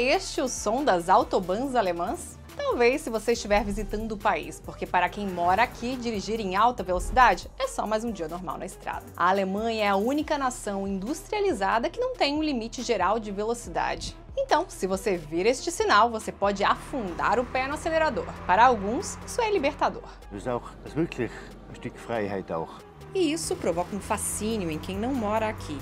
este o som das autobahns alemãs? Talvez se você estiver visitando o país, porque para quem mora aqui, dirigir em alta velocidade é só mais um dia normal na estrada. A Alemanha é a única nação industrializada que não tem um limite geral de velocidade. Então, se você vir este sinal, você pode afundar o pé no acelerador. Para alguns, isso é libertador. Das wirklich ein Stück Freiheit auch. E isso provoca um fascínio em quem não mora aqui.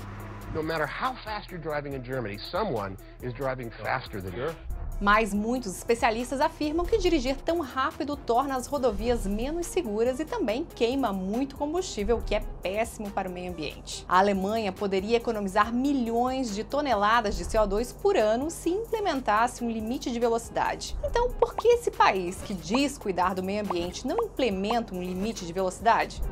No matter how fast you're driving in Germany, someone is driving faster than you. Mas muitos especialistas afirmam que dirigir tão rápido torna as rodovias menos seguras e também queima muito combustível, o que é péssimo para o meio ambiente. A Alemanha poderia economizar milhões de toneladas de CO2 por ano se implementasse um limite de velocidade. Então, por que esse país que diz cuidar do meio ambiente não implementa um limite de velocidade?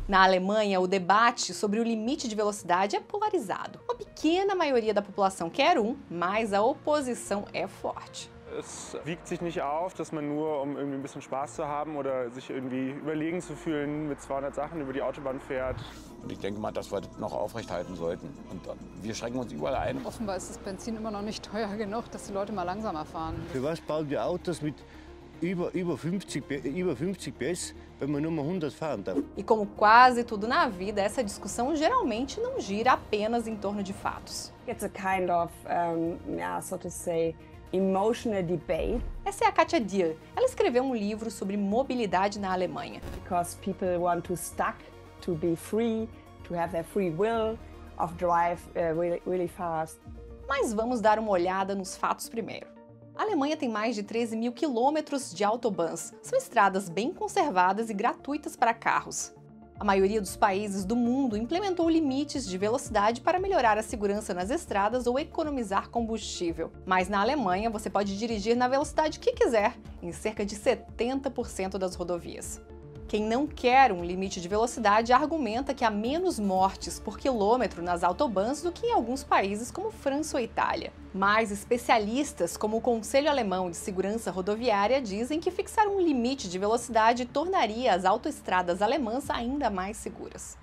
Na Alemanha, o debate sobre o limite de velocidade é polarizado. Uma pequena maioria da população quer mas a oposição é forte. Es wiegt sich nicht auf, dass man nur, um irgendwie ein bisschen Spaß zu haben oder sich irgendwie überlegen zu fühlen, mit 200 Sachen über die Autobahn fährt. Und ich denke mal, dass wir das noch aufrechthalten sollten. Und wir schränken uns überall ein. Offenbar ist das Benzin immer noch nicht teuer genug, dass die Leute mal langsamer fahren. Für was bauen wir Autos mit über 50 PS, wenn man nur 100 fahren darf? E como quase tudo na vida, essa discussão geralmente não gira apenas em torno de fatos. It's a kind of, so to say, emotional debate. Essa é a Katja Dürr. Ela escreveu um livro sobre mobilidade na Alemanha. Because people want to stuck, to be free, to have their free will of drive really fast. Mas vamos dar uma olhada nos fatos primeiro. A Alemanha tem mais de 13 mil quilômetros de autobahns. São estradas bem conservadas e gratuitas para carros. A maioria dos países do mundo implementou limites de velocidade para melhorar a segurança nas estradas ou economizar combustível. Mas na Alemanha você pode dirigir na velocidade que quiser, em cerca de 70% das rodovias. Quem não quer um limite de velocidade argumenta que há menos mortes por quilômetro nas autobahns do que em alguns países como França ou Itália. Mas especialistas como o Conselho Alemão de Segurança Rodoviária dizem que fixar um limite de velocidade tornaria as autoestradas alemãs ainda mais seguras.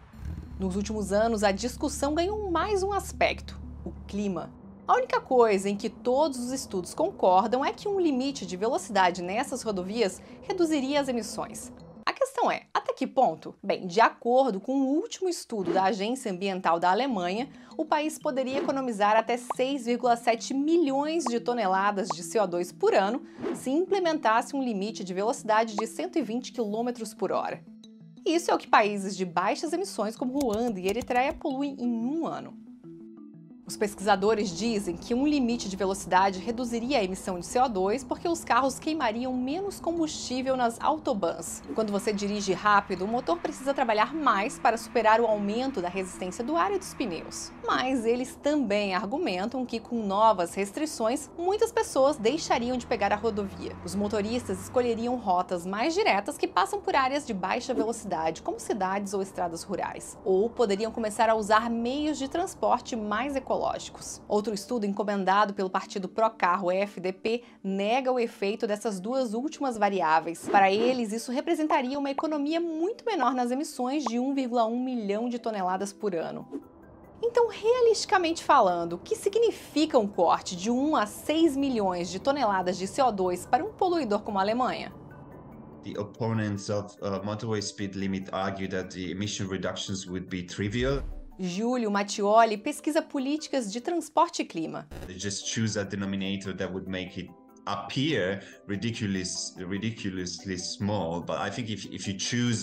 Nos últimos anos, a discussão ganhou mais um aspecto: o clima. A única coisa em que todos os estudos concordam é que um limite de velocidade nessas rodovias reduziria as emissões. A questão é, até que ponto? Bem, de acordo com o último estudo da Agência Ambiental da Alemanha, o país poderia economizar até 6,7 milhões de toneladas de CO2 por ano se implementasse um limite de velocidade de 120 km por hora. Isso é o que países de baixas emissões como Ruanda e Eritreia poluem em um ano. Os pesquisadores dizem que um limite de velocidade reduziria a emissão de CO2 porque os carros queimariam menos combustível nas autobahns. Quando você dirige rápido, o motor precisa trabalhar mais para superar o aumento da resistência do ar e dos pneus. Mas eles também argumentam que com novas restrições, muitas pessoas deixariam de pegar a rodovia. Os motoristas escolheriam rotas mais diretas que passam por áreas de baixa velocidade, como cidades ou estradas rurais. Ou poderiam começar a usar meios de transporte mais ecológicos. Outro estudo encomendado pelo partido pró-carro FDP nega o efeito dessas duas últimas variáveis. Para eles, isso representaria uma economia muito menor nas emissões de 1,1 milhão de toneladas por ano. Então, realisticamente falando, o que significa um corte de 1 a 6 milhões de toneladas de CO2 para um poluidor como a Alemanha? The opponents of motorway speed limit argue that the emission reductions would be trivial. Júlio Mattioli pesquisa políticas de transporte e clima. They just choose a denominator that would make it appear ridiculously small, but I think if you choose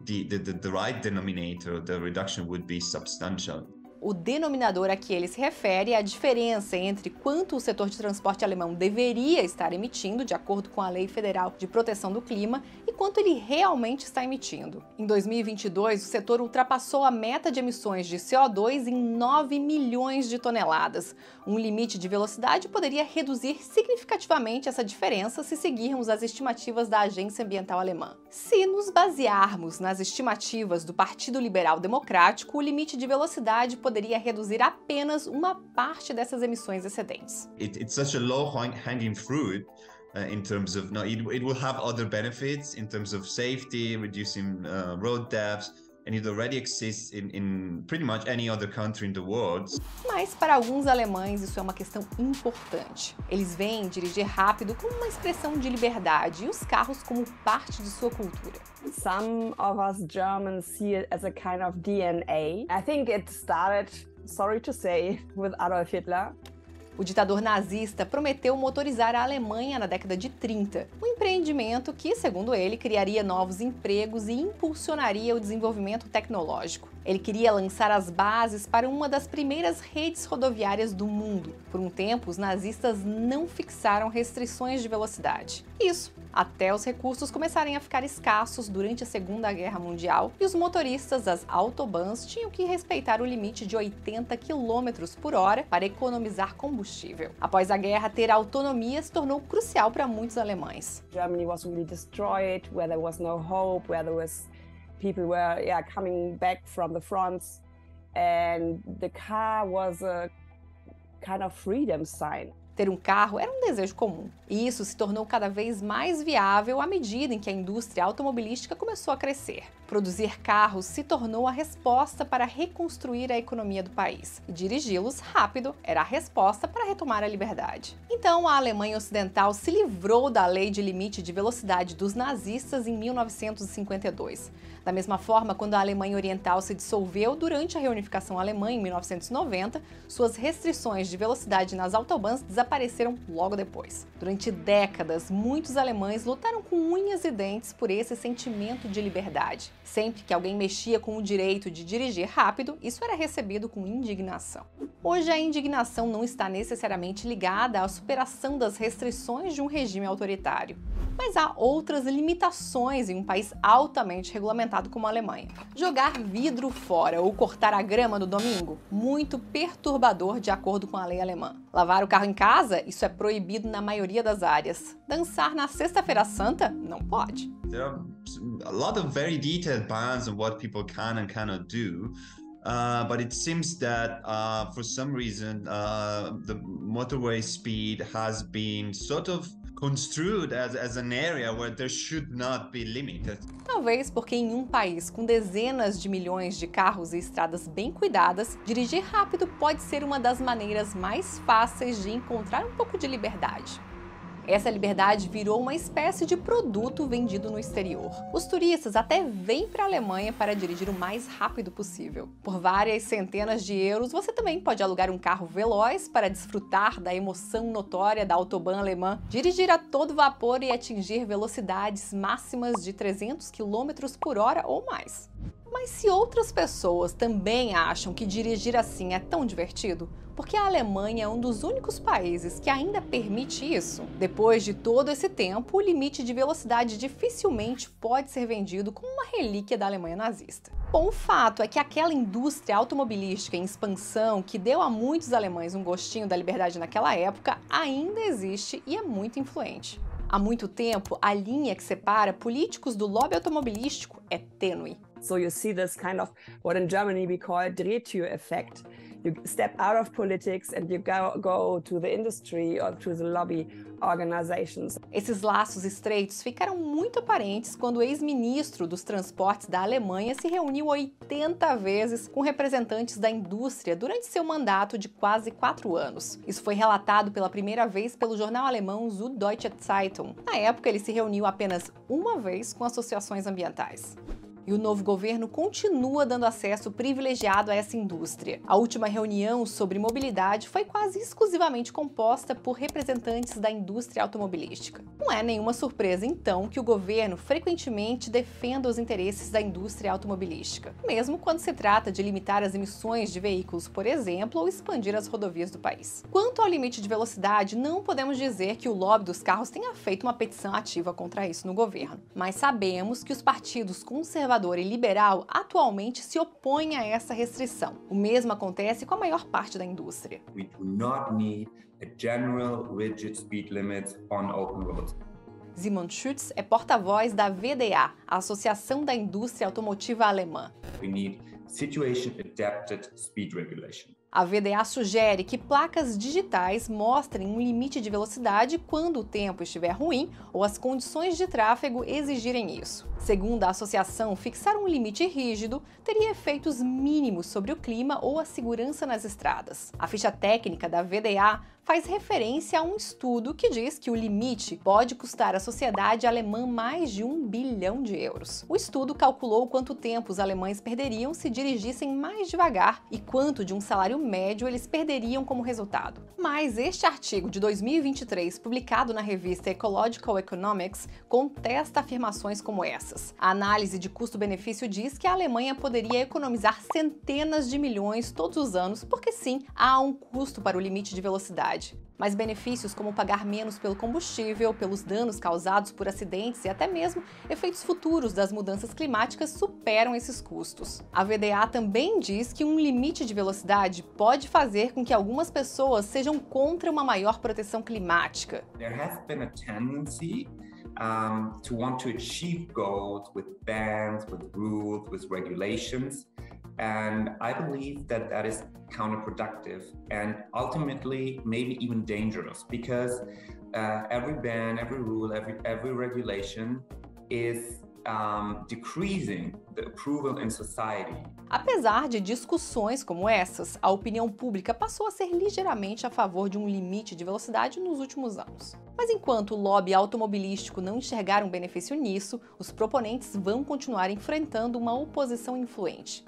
the right denominator, the reduction would be substantial. O denominador a que ele se refere é a diferença entre quanto o setor de transporte alemão deveria estar emitindo, de acordo com a Lei Federal de Proteção do Clima, e quanto ele realmente está emitindo. Em 2022, o setor ultrapassou a meta de emissões de CO2 em 9 milhões de toneladas. Um limite de velocidade poderia reduzir significativamente essa diferença se seguirmos as estimativas da Agência Ambiental Alemã. Se nos basearmos nas estimativas do Partido Liberal Democrático, o limite de velocidade poderia reduzir apenas uma parte dessas emissões excedentes. It's such a low-hanging fruit in terms of, it will have other benefits in terms of safety, reducing road deaths, and it already exists in pretty much any other country in the world. Mas para alguns alemães isso é uma questão importante. Eles veem dirigir rápido como uma expressão de liberdade e os carros como parte de sua cultura. Some of us Germans see it as a kind of DNA. I think it started, sorry to say, with Adolf Hitler. O ditador nazista prometeu motorizar a Alemanha na década de 30, um empreendimento que, segundo ele, criaria novos empregos e impulsionaria o desenvolvimento tecnológico. Ele queria lançar as bases para uma das primeiras redes rodoviárias do mundo. Por um tempo, os nazistas não fixaram restrições de velocidade. Isso, até os recursos começarem a ficar escassos durante a Segunda Guerra Mundial e os motoristas das autobahns tinham que respeitar o limite de 80 km por hora para economizar combustível. Após a guerra, ter autonomia se tornou crucial para muitos alemães. Germany was really destroyed, where there was no hope, where there was people were coming back from the fronts, and the car was a kind of freedom sign. Ter um carro era um desejo comum, e isso se tornou cada vez mais viável à medida em que a indústria automobilística começou a crescer. Produzir carros se tornou a resposta para reconstruir a economia do país, e dirigi-los rápido era a resposta para retomar a liberdade. Então, a Alemanha Ocidental se livrou da lei de limite de velocidade dos nazistas em 1952. Da mesma forma, quando a Alemanha Oriental se dissolveu durante a reunificação alemã em 1990, suas restrições de velocidade nas autobahns desapareceram logo depois. Durante décadas, muitos alemães lutaram com unhas e dentes por esse sentimento de liberdade. Sempre que alguém mexia com o direito de dirigir rápido, isso era recebido com indignação. Hoje, a indignação não está necessariamente ligada à superação das restrições de um regime autoritário. Mas há outras limitações em um país altamente regulamentado como a Alemanha. Jogar vidro fora ou cortar a grama no domingo? Muito perturbador de acordo com a lei alemã. Lavar o carro em casa? Isso é proibido na maioria das áreas. Dançar na Sexta-feira Santa? Não pode. There are a lot of very detailed bans on what people can and cannot do. But it seems that for some reason the motorway speed has been sort of construed as an area where there should not be limited. Talvez porque em um país com dezenas de milhões de carros e estradas bem cuidadas, dirigir rápido pode ser uma das maneiras mais fáceis de encontrar um pouco de liberdade. Essa liberdade virou uma espécie de produto vendido no exterior. Os turistas até vêm para a Alemanha para dirigir o mais rápido possível. Por várias centenas de euros, você também pode alugar um carro veloz para desfrutar da emoção notória da autobahn alemã, dirigir a todo vapor e atingir velocidades máximas de 300 km por hora ou mais. Mas se outras pessoas também acham que dirigir assim é tão divertido, porque a Alemanha é um dos únicos países que ainda permite isso. Depois de todo esse tempo, o limite de velocidade dificilmente pode ser vendido como uma relíquia da Alemanha nazista. Bom, o fato é que aquela indústria automobilística em expansão que deu a muitos alemães um gostinho da liberdade naquela época ainda existe e é muito influente. Há muito tempo, a linha que separa políticos do lobby automobilístico é tênue. So you see this kind of what in Germany we call Drehtür effect. You step out of politics and you go to the industry or to the lobby organizations. Esses laços estreitos ficaram muito aparentes quando o ex-ministro dos transportes da Alemanha se reuniu 80 vezes com representantes da indústria durante seu mandato de quase 4 anos. Isso foi relatado pela primeira vez pelo jornal alemão Süddeutsche Zeitung. Na época, ele se reuniu apenas uma vez com associações ambientais. E o novo governo continua dando acesso privilegiado a essa indústria. A última reunião sobre mobilidade foi quase exclusivamente composta por representantes da indústria automobilística. Não é nenhuma surpresa, então, que o governo frequentemente defenda os interesses da indústria automobilística, mesmo quando se trata de limitar as emissões de veículos, por exemplo, ou expandir as rodovias do país. Quanto ao limite de velocidade, não podemos dizer que o lobby dos carros tenha feito uma petição ativa contra isso no governo, mas sabemos que os partidos conservadores e liberal atualmente se opõe a essa restrição. O mesmo acontece com a maior parte da indústria. We do not need a general rigid speed limit on open roads. Simon Schütz é porta-voz da VDA, a Associação da Indústria Automotiva Alemã. We need situation adapted speed regulation. A VDA sugere que placas digitais mostrem um limite de velocidade quando o tempo estiver ruim ou as condições de tráfego exigirem isso. Segundo a associação, fixar um limite rígido teria efeitos mínimos sobre o clima ou a segurança nas estradas. A ficha técnica da VDA faz referência a um estudo que diz que o limite pode custar à sociedade alemã mais de 1 bilhão de euros. O estudo calculou quanto tempo os alemães perderiam se dirigissem mais devagar e quanto de um salário médio eles perderiam como resultado. Mas este artigo de 2023, publicado na revista Ecological Economics, contesta afirmações como essas. A análise de custo-benefício diz que a Alemanha poderia economizar centenas de milhões todos os anos, porque sim, há um custo para o limite de velocidade. Mas benefícios como pagar menos pelo combustível, pelos danos causados por acidentes e até mesmo efeitos futuros das mudanças climáticas superam esses custos. A VDA também diz que um limite de velocidade pode fazer com que algumas pessoas sejam contra uma maior proteção climática. There has been a tendency to want to achieve goals with bans, with rules, with regulations. And I believe that that is counterproductive and ultimately maybe even dangerous, because every ban, every rule, every regulation is decreasing the approval in society. Apesar de discussões como essas, a opinião pública passou a ser ligeiramente a favor de um limite de velocidade nos últimos anos. Mas enquanto o lobby automobilístico não enxergar um benefício nisso, os proponentes vão continuar enfrentando uma oposição influente.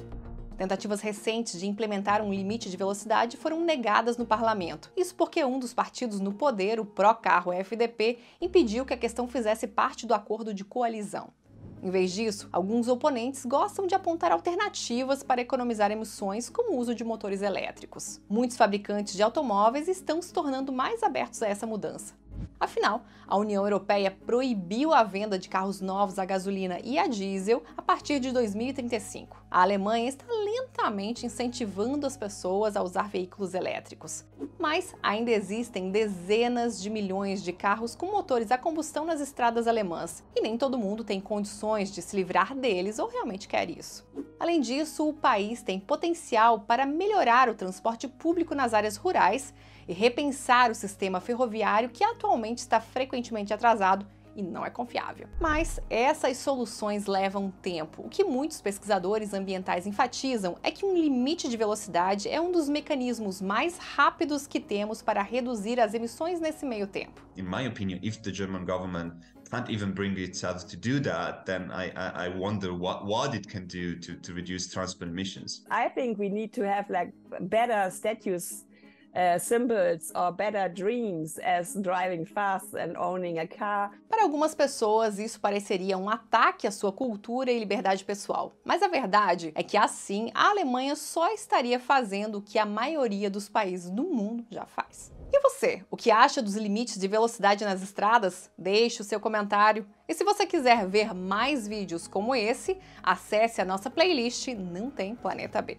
Tentativas recentes de implementar um limite de velocidade foram negadas no parlamento. Isso porque um dos partidos no poder, o pró-carro FDP, impediu que a questão fizesse parte do acordo de coalizão. Em vez disso, alguns oponentes gostam de apontar alternativas para economizar emissões, como o uso de motores elétricos. Muitos fabricantes de automóveis estão se tornando mais abertos a essa mudança. Afinal, a União Europeia proibiu a venda de carros novos a gasolina e a diesel a partir de 2035. A Alemanha está lentamente incentivando as pessoas a usar veículos elétricos. Mas ainda existem dezenas de milhões de carros com motores a combustão nas estradas alemãs, e nem todo mundo tem condições de se livrar deles ou realmente quer isso. Além disso, o país tem potencial para melhorar o transporte público nas áreas rurais e repensar o sistema ferroviário que atualmente está frequentemente atrasado e não é confiável. Mas essas soluções levam tempo. O que muitos pesquisadores ambientais enfatizam é que um limite de velocidade é um dos mecanismos mais rápidos que temos para reduzir as emissões nesse meio tempo. In my opinion, if the German government can't even bring itself to do that, then I wonder what it can do to reduce transport emissions. I think we need to have like better status symbols or better dreams as driving fast and owning a car. Para algumas pessoas, isso pareceria um ataque à sua cultura e liberdade pessoal. Mas a verdade é que assim, a Alemanha só estaria fazendo o que a maioria dos países do mundo já faz. E você, o que acha dos limites de velocidade nas estradas? Deixe o seu comentário. E se você quiser ver mais vídeos como esse, acesse a nossa playlist Não Tem Planeta B.